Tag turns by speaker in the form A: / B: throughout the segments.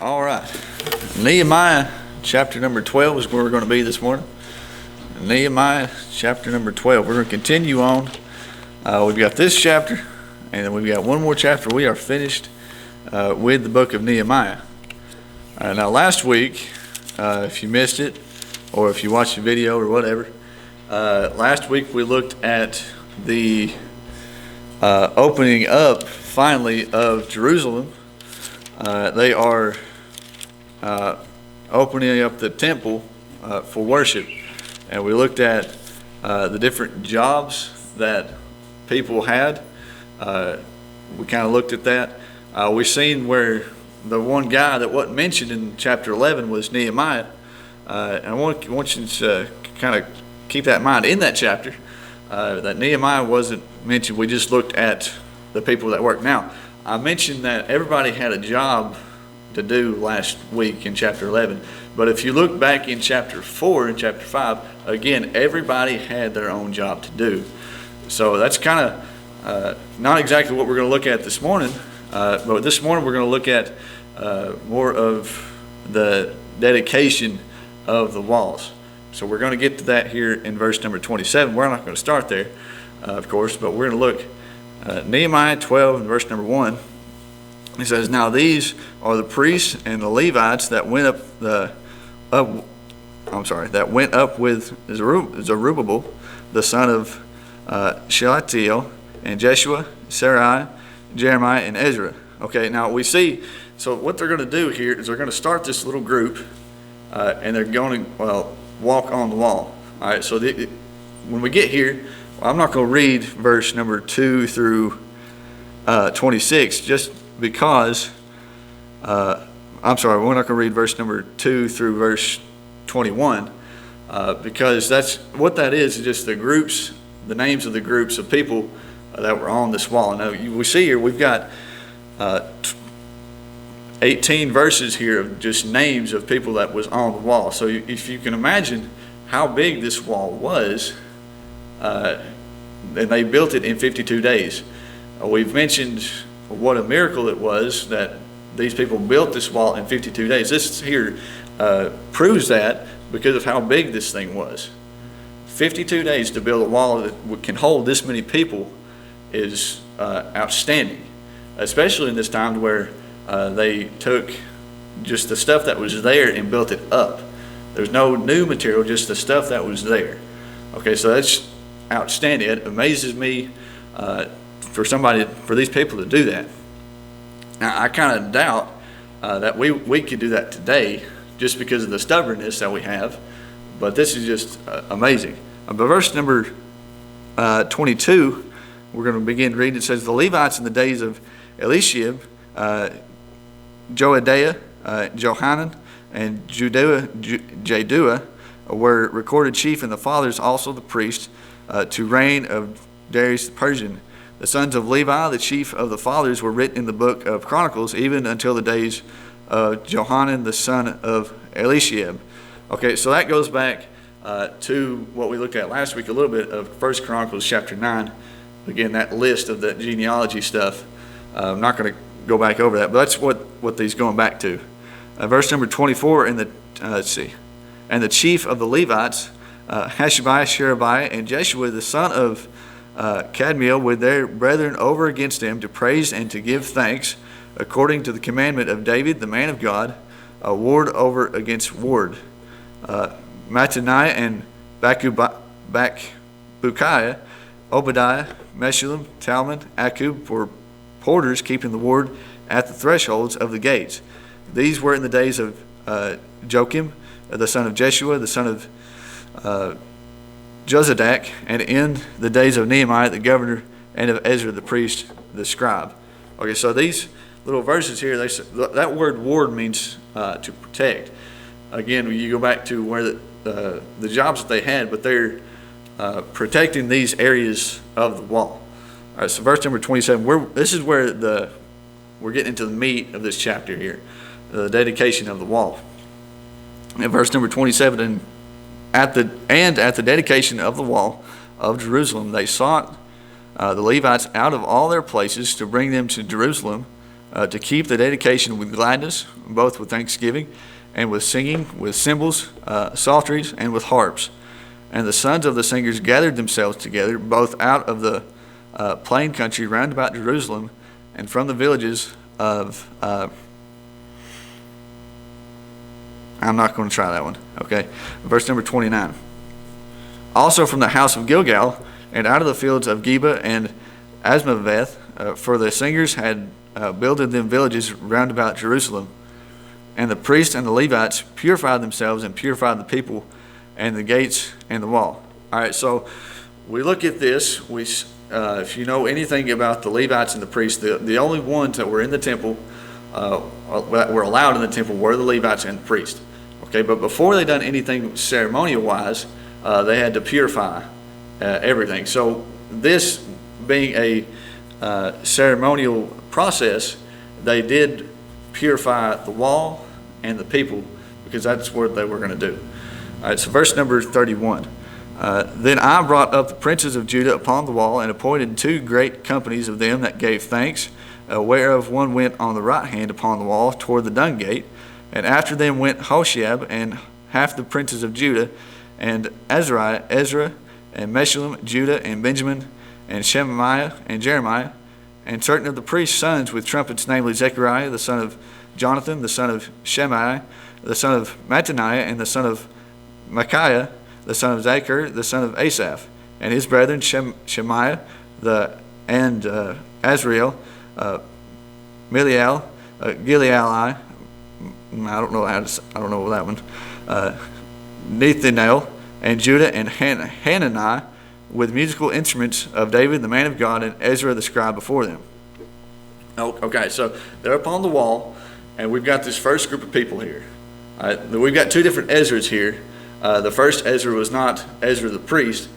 A: All right. Nehemiah chapter number 12 is where we're going to be this morning. Nehemiah chapter number 12. We're going to continue on. We've got this chapter, and then we've got one more chapter. We are finished with the book of Nehemiah. Now, last week, if you missed it, or if you watched the video or whatever, last week we looked at the opening up, finally, of Jerusalem. They are opening up the temple for worship. And we looked at the different jobs that people had. We kind of looked at that. We've seen where the one guy that wasn't mentioned in chapter 11 was Nehemiah. And I want you to kind of keep that in mind in that chapter, that Nehemiah wasn't mentioned. We just looked at the people that worked. Now, I mentioned that everybody had a job to do last week in chapter 11. But if you look back in chapter 4 and chapter 5, again, everybody had their own job to do. So that's kind of not exactly what we're going to look at this morning. But this morning we're going to look at more of the dedication of the walls. So we're going to get to that here in verse number 27. We're not going to start there, of course, but we're going to look Nehemiah 12 and verse number 1. He says, "Now these are the priests and the Levites that went up with Zerubbabel, the son of Shealtiel, and Jeshua, Sarai, Jeremiah, and Ezra." Okay, now we see, so what they're going to do here is they're going to start this little group, and they're going to walk on the wall. All right, so when we get here, I'm not going to read verse number 2 through 26, just because, we're not going to read verse number 2 through verse 21, because that's what that is just the groups, the names of the groups of people that were on this wall. Now, we see here, we've got 18 verses here of just names of people that was on the wall. So if you can imagine how big this wall was, and they built it in 52 days. We've mentioned what a miracle it was that these people built this wall in 52 days. This here proves that because of how big this thing was. 52 days to build a wall that can hold this many people is outstanding, especially in this time where they took just the stuff that was there and built it up. There's no new material, just the stuff that was there. Okay, so that's outstanding. It amazes me for these people to do that. Now, I kind of doubt that we could do that today just because of the stubbornness that we have, but this is just amazing. But verse number 22, we're going to begin reading. It says, "The Levites in the days of Eliashib, Joadiah, Johanan, and Jaddua were recorded chief, and the fathers also the priests, to reign of Darius the Persian. The sons of Levi, the chief of the fathers, were written in the book of Chronicles, even until the days of Johanan the son of Eliashib." Okay, so that goes back to what we looked at last week, a little bit of 1 Chronicles chapter 9. Again, that list of the genealogy stuff. I'm not going to go back over that, but that's what these going back to. Verse number 24, and the chief of the Levites, Hashabiah, Sherebiah, and Jeshua the son of Kadmiel, with their brethren over against them, to praise and to give thanks, according to the commandment of David, the man of God, ward over against ward. Mattaniah and Bakbukiah, Obadiah, Meshullam, Talmon, Akub were porters keeping the ward at the thresholds of the gates. These were in the days of Joachim, the son of Jeshua, the son of Jozadak, and in the days of Nehemiah the governor, and of Ezra the priest, the scribe. Okay, so these little verses here, that word ward means to protect. Again, you go back to where the jobs that they had, but they're protecting these areas of the wall. All right, so verse number 27, this is where we're getting into the meat of this chapter here, the dedication of the wall. In verse number 27, and at the dedication of the wall of Jerusalem, they sought the Levites out of all their places to bring them to Jerusalem to keep the dedication with gladness, both with thanksgiving and with singing, with cymbals, psalteries, and with harps. And the sons of the singers gathered themselves together, both out of the plain country round about Jerusalem, and from the villages of, I'm not going to try that one, okay? Verse number 29. Also from the house of Gilgal, and out of the fields of Geba and Asmaveth, for the singers had builded them villages round about Jerusalem. And the priests and the Levites purified themselves and purified the people and the gates and the wall. All right, so we look at this. If you know anything about the Levites and the priests, the only ones that were in the temple, that were allowed in the temple, were the Levites and the priests. Okay, but before they done anything ceremonial-wise, they had to purify everything. So this being a ceremonial process, they did purify the wall and the people, because that's what they were going to do. All right, so verse number 31. Then I brought up the princes of Judah upon the wall, and appointed 2 great companies of them that gave thanks, whereof one went on the right hand upon the wall toward the dung gate, and after them went Hosheab and half the princes of Judah, and Ezra, and Meshullam, Judah, and Benjamin, and Shemaiah, and Jeremiah, and certain of the priest's sons with trumpets, namely Zechariah, the son of Jonathan, the son of Shemaiah, the son of Mattaniah, and the son of Micaiah, the son of Zachar, the son of Asaph, and his brethren Shemaiah, and Azrael, Miliel, Gileali, I don't know that one, Nethanel, and Judah, and Hananiah, with musical instruments of David, the man of God, and Ezra the scribe before them. Okay, so they're up on the wall, and we've got this first group of people here. We've got 2 different Ezras here. The first Ezra was not Ezra the priest,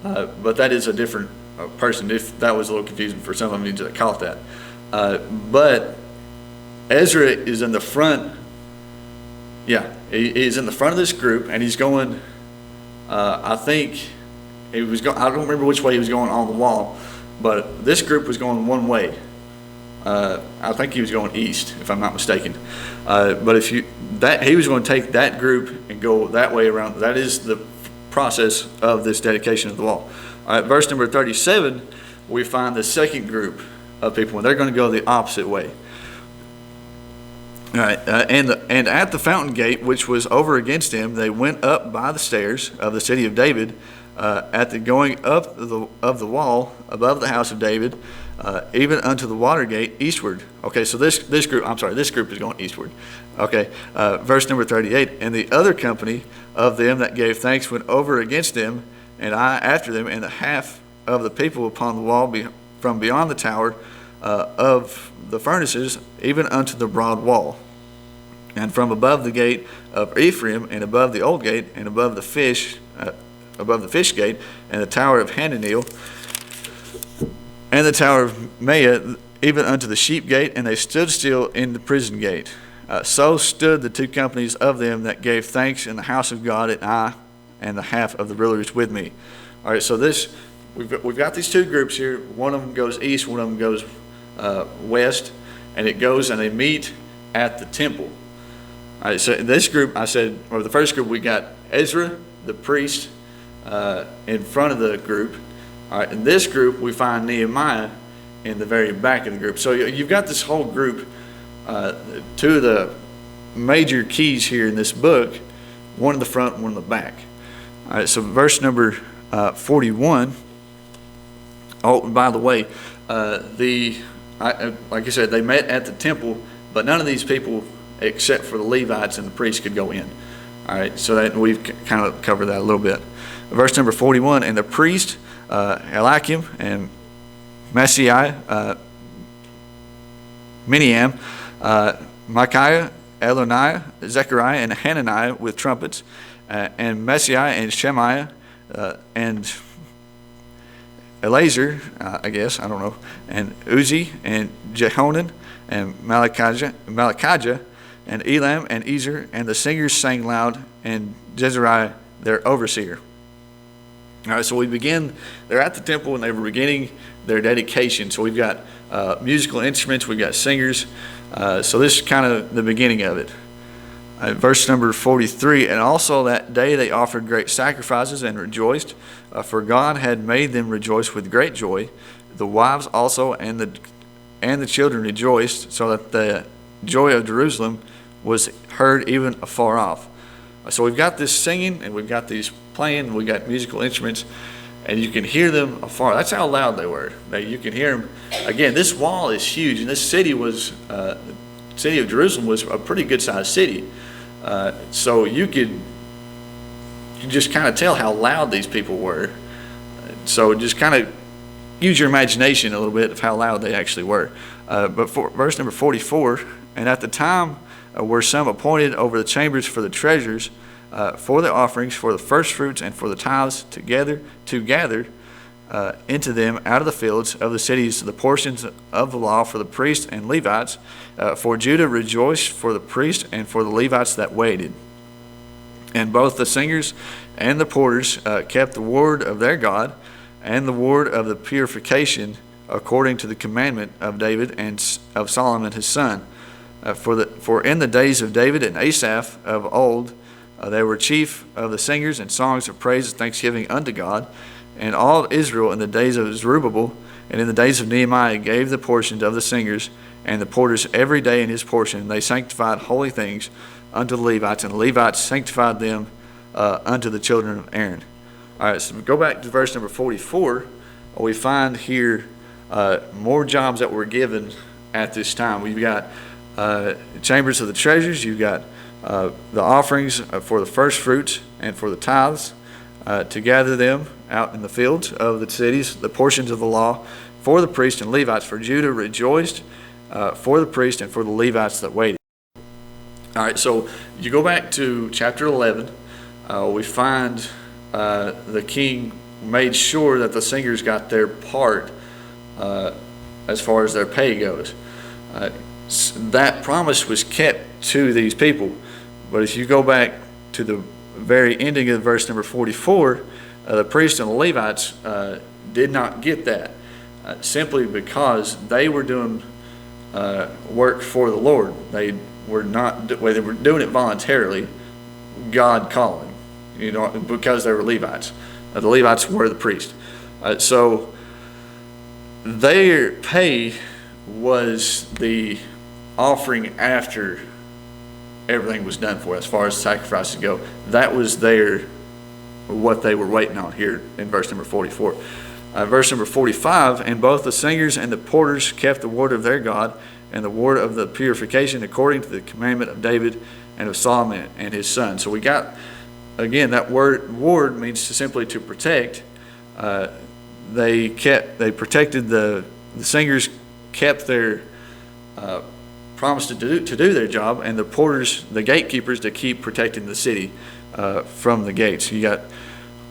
A: but that is a different person. If that was a little confusing for some of you to call it that. But Ezra is in the front. Yeah, he's in the front of this group, and he's going, I think, I don't remember which way he was going on the wall, but this group was going one way. I think he was going east, if I'm not mistaken. But he was going to take that group and go that way around. That is the process of this dedication of the wall. All right, verse number 37, we find the second group of people, and they're going to go the opposite way. All right, and at the fountain gate, which was over against him, they went up by the stairs of the city of David, at the going up of the wall above the house of David, even unto the water gate eastward. Okay, so this group is going eastward. Okay, verse number 38. And the other company of them that gave thanks went over against them, and I after them, and the half of the people upon the wall from beyond the tower of the furnaces, even unto the broad wall. And from above the gate of Ephraim, and above the old gate, and above the fish gate, and the tower of Hananiel, and the tower of Maya, even unto the sheep gate, and they stood still in the prison gate. So stood the 2 companies of them that gave thanks in the house of God, and I and the half of the rulers with me. All right, so we've got these 2 groups here. One of them goes east, one of them goes west, and they meet at the temple. All right, so this group, the first group, we got Ezra, the priest, in front of the group. All right, in this group, we find Nehemiah in the very back of the group. So you've got this whole group. 2 of the major keys here in this book, one in the front, one in the back. All right, so verse number 41. Oh, by the way, like I said, they met at the temple, but none of these people, except for the Levites and the priests, could go in. All right, so that we've kind of covered that a little bit. Verse number 41, and the priest Eliakim and Messiah, Miniam, Micaiah, Eloniah, Zechariah, and Hananiah with trumpets, and Messiah and Shemaiah, and Eleazar, I guess, I don't know, and Uzi, and Jehonan, and Malachijah, and Elam, and Ezer, and the singers sang loud, and Jezariah, their overseer. All right, so they're at the temple, and they were beginning their dedication. So we've got musical instruments, we've got singers. So this is kind of the beginning of it. Verse number 43, and also that day they offered great sacrifices and rejoiced, for God had made them rejoice with great joy. The wives also and the children rejoiced, so that the joy of Jerusalem was heard even afar off. So we've got this singing, and we've got these playing, and we've got musical instruments, and you can hear them afar. That's how loud they were. You can hear them. Again, this wall is huge, and this city was, the city of Jerusalem was a pretty good-sized city. So you just kind of tell how loud these people were. So just kind of use your imagination a little bit of how loud they actually were. But for verse number 44, and at the time were some appointed over the chambers for the treasures, for the offerings, for the first fruits, and for the tithes to gather into them out of the fields of the cities the portions of the law for the priests and Levites. For Judah rejoiced for the priests and for the Levites that waited. And both the singers and the porters kept the word of their God and the word of the purification according to the commandment of David and of Solomon his son. For in the days of David and Asaph of old, they were chief of the singers and songs of praise and thanksgiving unto God. And all Israel in the days of Zerubbabel and in the days of Nehemiah gave the portions of the singers and the porters every day in his portion. They sanctified holy things unto the Levites, and the Levites sanctified them unto the children of Aaron. All right, so we go back to verse number 44. We find here more jobs that were given at this time. We've got chambers of the treasures. You've got the offerings for the first fruits and for the tithes, to gather them out in the fields of the cities, the portions of the law for the priests and Levites. For Judah rejoiced for the priests and for the Levites that waited. All right, so you go back to chapter 11. We find the king made sure that the singers got their part as far as their pay goes. That promise was kept to these people. But if you go back to the very ending of verse number 44, the priests and the Levites did not get that, simply because they were doing work for the Lord. They were doing it voluntarily. God called them, because they were Levites. The Levites were the priests. So their pay was the offering after everything was done for, as far as sacrifices go. That was what they were waiting on here in verse number 44. Verse number 45, and both the singers and the porters kept the word of their God and the word of the purification according to the commandment of David and of Solomon and his son. So we got, again, that ward means simply to protect. They protected the singers kept their promise to do their job, and the porters, the gatekeepers, to keep protecting the city from the gates. You got,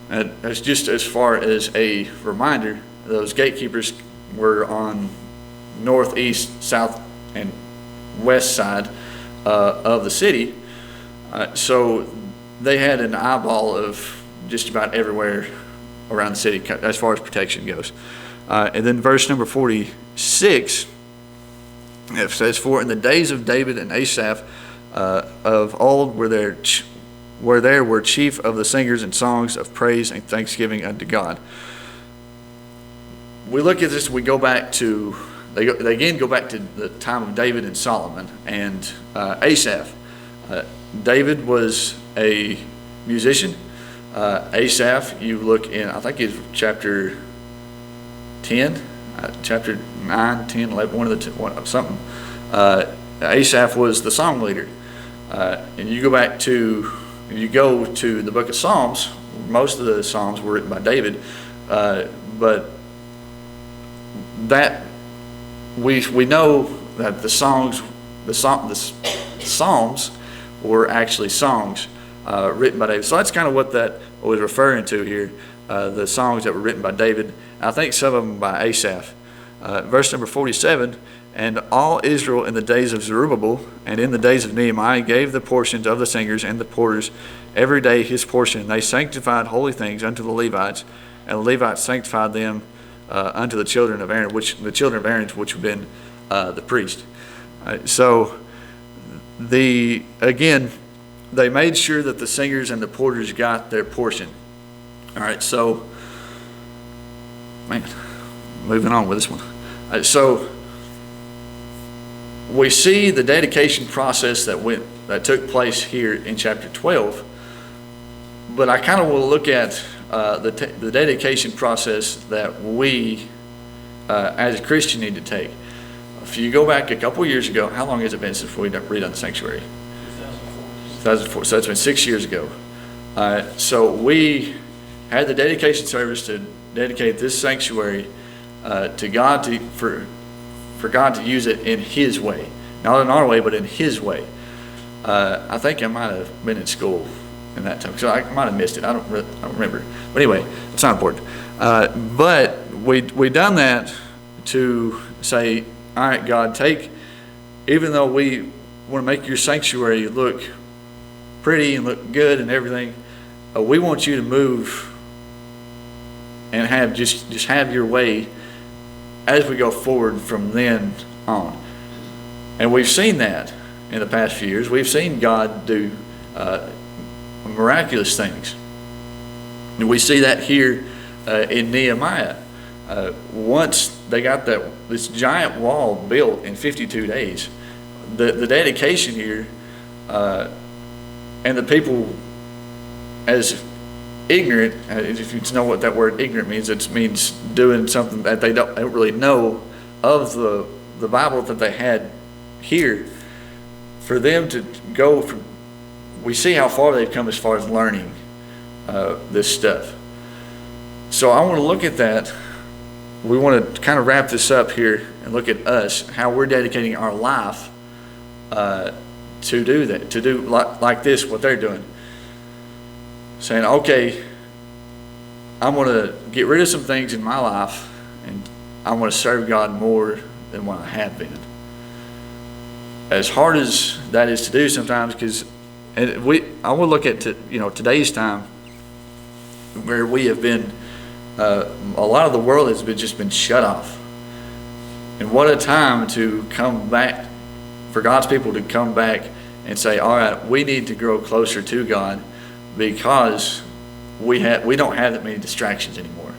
A: as just as far as a reminder, those gatekeepers were on north, east, south, and west side of the city. So they had an eyeball of just about everywhere around the city as far as protection goes. And then verse number 46, it says, for in the days of David and Asaph of old where there were chief of the singers and songs of praise and thanksgiving unto God. We look at this, we go back to, they again go back to the time of David and Solomon and Asaph. David was a musician. Asaph, you look in, I think it's chapter 10, chapter 9, 10, 11, one of the something. Asaph was the song leader. And you go to the book of Psalms, most of the Psalms were written by David, but that we know that the Psalms were actually songs written by David. So that's kind of what that was referring to here, the songs that were written by David. I think some of them by Asaph. Verse number 47, and all Israel in the days of Zerubbabel and in the days of Nehemiah gave the portions of the singers and the porters every day his portion. They sanctified holy things unto the Levites, and the Levites sanctified them unto the children of Aaron, which would have been the priest. So again, they made sure that the singers and the porters got their portion. All right, so moving on with this one. So we see the dedication process that took place here in chapter 12, but I kind of will look at the dedication process that we as a Christian need to take. If you go back a couple years ago, how long has it been since we redone the sanctuary? 2004. So it's been 6 years ago. So we had the dedication service to dedicate this sanctuary to God, for God to use it in His way, not in our way, but in His way. I think I might have been in school in that time, so I might have missed it. I don't remember. But anyway, it's not important. But we done that to say, all right, God, even though we want to make your sanctuary look pretty and look good and everything, we want you to move and have just have your way as we go forward from then on. And we've seen that in the past few years. We've seen God do miraculous things. And we see that here in Nehemiah. Once they got this giant wall built in 52 days, the dedication here, and the people, as ignorant, if you know what that word ignorant means, it means doing something that they don't really know of the Bible that they had here. For them to go from, we see how far they've come as far as learning this stuff. So I want to look at that. We want to kind of wrap this up here and look at us, how we're dedicating our life to do that, to do like this, what they're doing. Saying, okay, I'm going to get rid of some things in my life, and I'm going to serve God more than what I have been. As hard as that is to do sometimes, because I want to look at today's time, where we have been, a lot of the world has just been shut off, and what a time to come back, for God's people to come back and say, all right, we need to grow closer to God, because we don't have that many distractions anymore.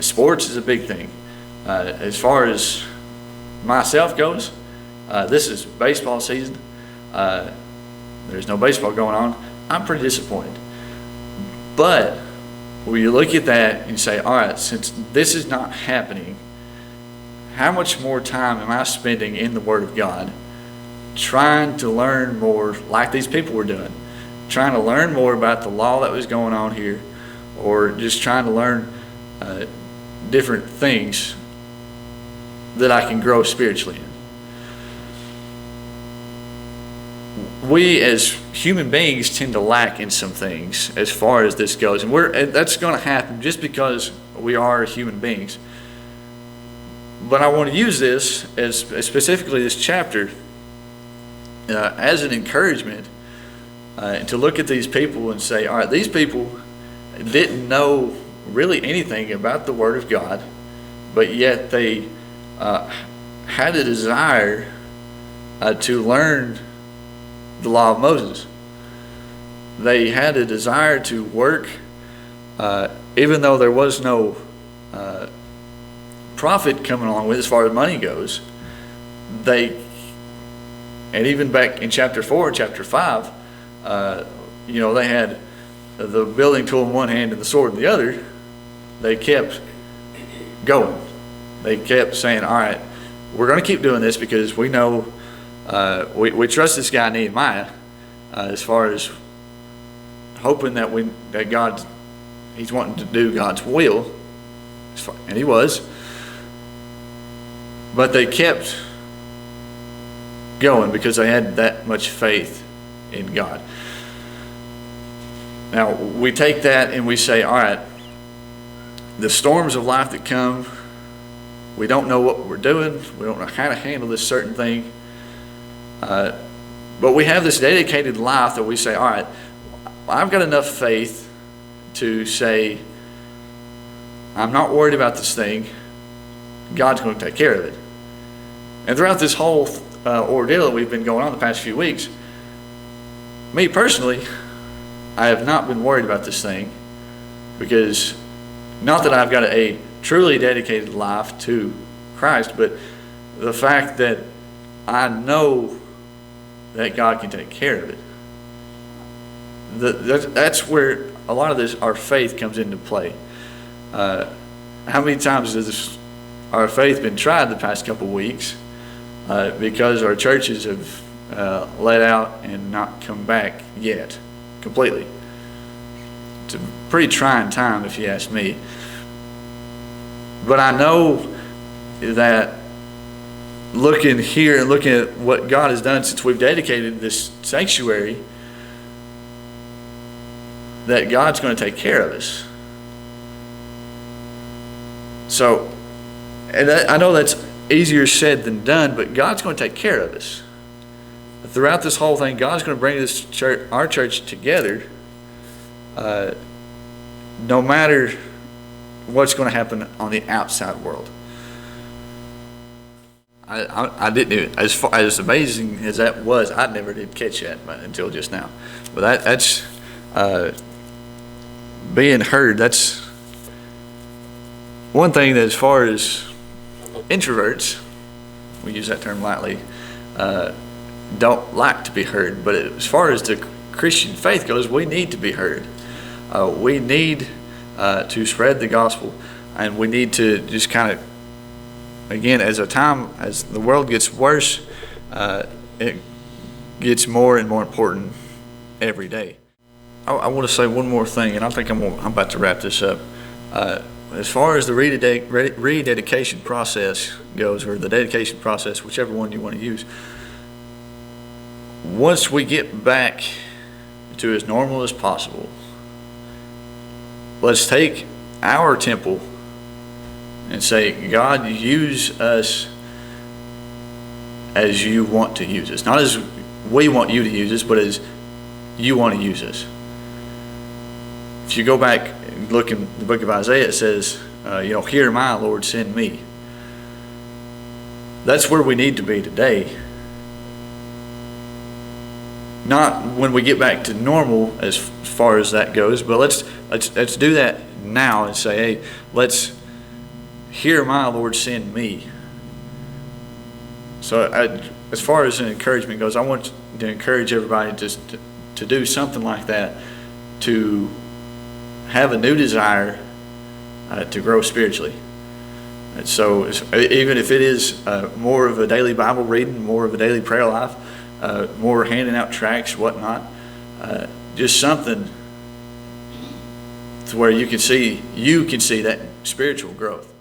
A: Sports is a big thing. As far as myself goes, this is baseball season. There's no baseball going on. I'm pretty disappointed. But when you look at that and you say, all right, since this is not happening, how much more time am I spending in the Word of God, trying to learn more like these people were doing? Trying to learn more about the law that was going on here, or just trying to learn different things that I can grow spiritually in. We as human beings tend to lack in some things as far as this goes, and that's going to happen just because we are human beings. But I want to use this as specifically this chapter as an encouragement. To look at these people and say, all right, these people didn't know really anything about the Word of God, but yet they had a desire to learn the law of Moses. They had a desire to work, even though there was no profit coming along with as far as money goes. And even back in chapter 4, chapter 5, they had the building tool in one hand and the sword in the other. They kept going. They kept saying, all right, we're going to keep doing this because we know, we trust this guy Nehemiah, as far as hoping that God, he's wanting to do God's will, and he was. But they kept going because they had that much faith in God. Now we take that and we say, all right, the storms of life that come, we don't know what we're doing, we don't know how to handle this certain thing, but we have this dedicated life that we say, all right, I've got enough faith to say, I'm not worried about this thing. God's going to take care of it. And throughout this whole ordeal that we've been going on the past few weeks, me personally, I have not been worried about this thing, because not that I've got a truly dedicated life to Christ, but the fact that I know that God can take care of it. That's where a lot of this, our faith, comes into play. How many times has our faith been tried the past couple of weeks because our churches have let out and not come back yet completely? It's a pretty trying time, if you ask me. But I know that looking here and looking at what God has done since we've dedicated this sanctuary, that God's going to take care of us. So, and I know that's easier said than done, but God's going to take care of us. Throughout this whole thing, God's going to bring this church, our church, together, no matter what's going to happen on the outside world. I didn't, as amazing as that was, I never did catch that until just now. But that's being heard. That's one thing that, as far as introverts, we use that term lightly, don't like to be heard. But as far as the Christian faith goes, we need to be heard. We need to spread the gospel, and we need to just kind of, again, as the world gets worse, it gets more and more important every day. I want to say one more thing, and I think I'm about to wrap this up. As far as the rededication process goes, or the dedication process, whichever one you want to use, once we get back to as normal as possible, let's take our temple and say, God, use us as you want to use us. Not as we want you to use us, but as you want to use us. If you go back and look in the book of Isaiah, it says, here am I, Lord, send me. That's where we need to be today. Not when we get back to normal as far as that goes, but let's do that now and say, hey, here am I, Lord, send me. So as far as an encouragement goes, I want to encourage everybody to do something like that, to have a new desire to grow spiritually. And so even if it is more of a daily Bible reading, more of a daily prayer life, more handing out tracts, whatnot, just something to where you can see that spiritual growth.